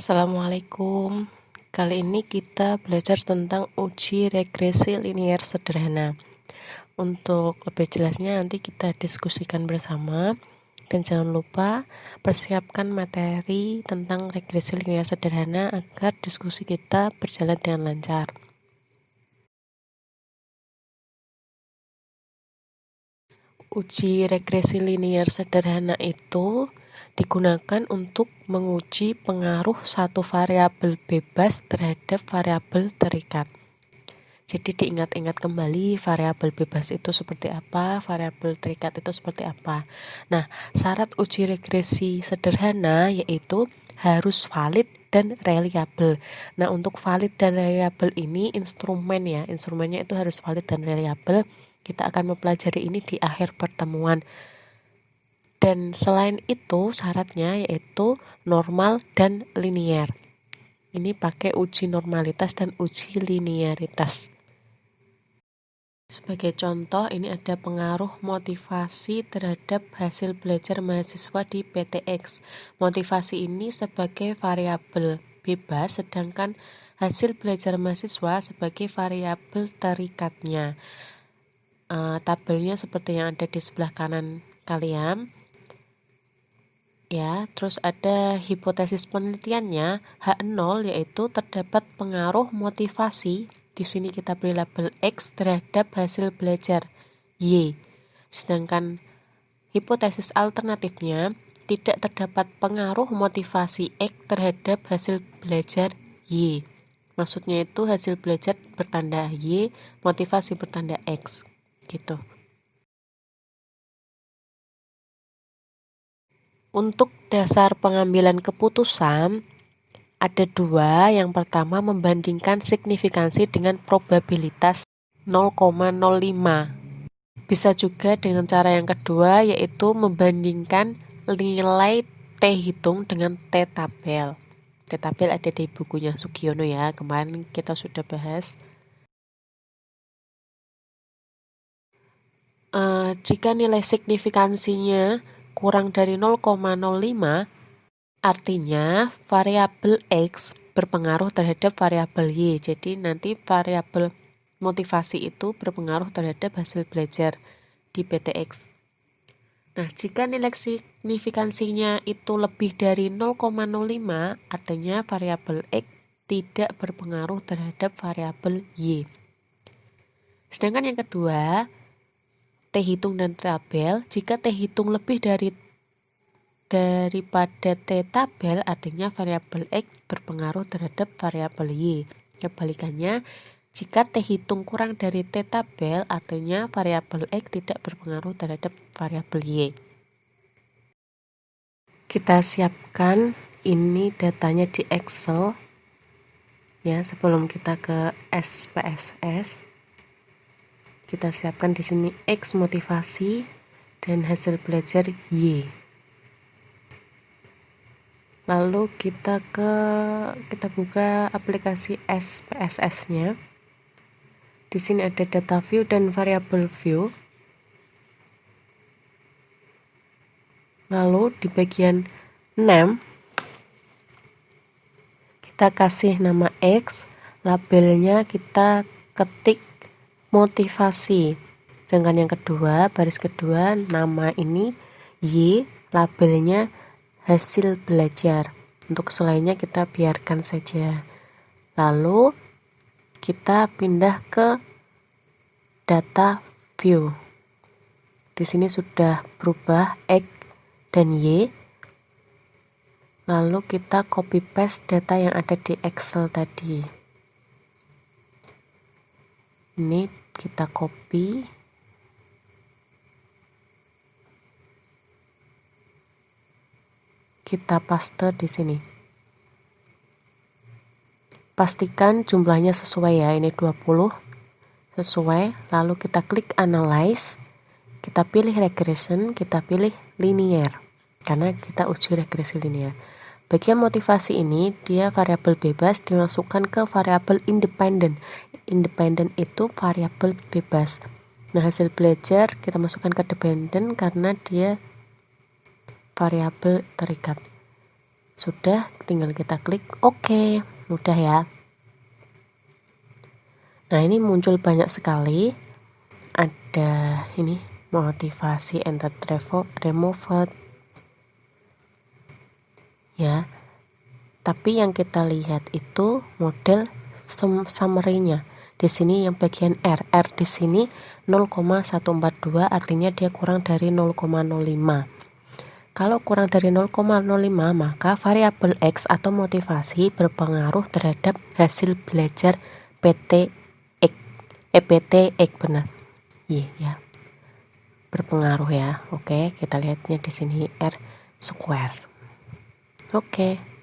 Assalamualaikum. Kali ini kita belajar tentang uji regresi linier sederhana. Untuk lebih jelasnya nanti kita diskusikan bersama. Dan jangan lupa persiapkan materi tentang regresi linier sederhana agar diskusi kita berjalan dengan lancar. Uji regresi linier sederhana itu digunakan untuk menguji pengaruh satu variabel bebas terhadap variabel terikat. Jadi diingat-ingat kembali variabel bebas itu seperti apa, variabel terikat itu seperti apa. Nah, syarat uji regresi sederhana yaitu harus valid dan reliable. Nah, untuk valid dan reliable ini instrumennya itu harus valid dan reliable. Kita akan mempelajari ini di akhir pertemuan. Dan selain itu syaratnya yaitu normal dan linier. Ini pakai uji normalitas dan uji linearitas. Sebagai contoh, ini ada pengaruh motivasi terhadap hasil belajar mahasiswa di PTX. Motivasi ini sebagai variabel bebas, sedangkan hasil belajar mahasiswa sebagai variabel terikatnya. Tabelnya seperti yang ada di sebelah kanan kalian. Ya, terus ada hipotesis penelitiannya H0 yaitu terdapat pengaruh motivasi. Di sini kita beri label X terhadap hasil belajar Y. Sedangkan hipotesis alternatifnya tidak terdapat pengaruh motivasi X terhadap hasil belajar Y. Maksudnya itu hasil belajar bertanda Y, motivasi bertanda X. Gitu. Untuk dasar pengambilan keputusan, ada dua. Yang pertama membandingkan signifikansi dengan probabilitas 0,05. Bisa juga dengan cara yang kedua yaitu membandingkan nilai T hitung dengan T tabel. T tabel ada di bukunya Sugiono ya, kemarin kita sudah bahas. Jika nilai signifikansinya kurang dari 0,05, artinya variabel X berpengaruh terhadap variabel Y. Jadi nanti variabel motivasi itu berpengaruh terhadap hasil belajar di PTX. Nah, jika nilai signifikansinya itu lebih dari 0,05, artinya variabel X tidak berpengaruh terhadap variabel Y. Sedangkan yang kedua, T hitung dan tabel, jika T hitung lebih daripada T tabel, artinya variabel X berpengaruh terhadap variabel Y. Kebalikannya, jika T hitung kurang dari T tabel, artinya variabel X tidak berpengaruh terhadap variabel Y. Kita siapkan ini datanya di Excel ya, sebelum kita ke SPSS. Kita siapkan di sini X motivasi dan hasil belajar Y. Lalu kita buka aplikasi SPSS-nya. Di sini ada data view dan variable view. Lalu di bagian name kita kasih nama X, labelnya kita ketik motivasi. Sedangkan yang kedua, baris kedua, nama ini Y, labelnya hasil belajar. Untuk selainnya kita biarkan saja. Lalu kita pindah ke data view. Di sini sudah berubah X dan Y. Lalu kita copy paste data yang ada di Excel tadi. Ini kita copy. Kita paste di sini. Pastikan jumlahnya sesuai ya, ini 20 sesuai. Lalu kita klik analyze, kita pilih regression, kita pilih linear karena kita uji regresi linear. Bagian motivasi ini dia variabel bebas dimasukkan ke variabel independen. Independen itu variabel bebas. Nah, hasil belajar kita masukkan ke dependen karena dia variabel terikat. Sudah, tinggal kita klik OK. Mudah ya. Nah, ini muncul banyak sekali. Ada ini motivasi enter removed ya. Tapi yang kita lihat itu model summary-nya. Di sini yang bagian R di sini 0,142, artinya dia kurang dari 0,05. Kalau kurang dari 0,05, maka variabel X atau motivasi berpengaruh terhadap hasil belajar PTX benar. Ya. Berpengaruh ya. Oke, kita lihatnya di sini R square. Oke.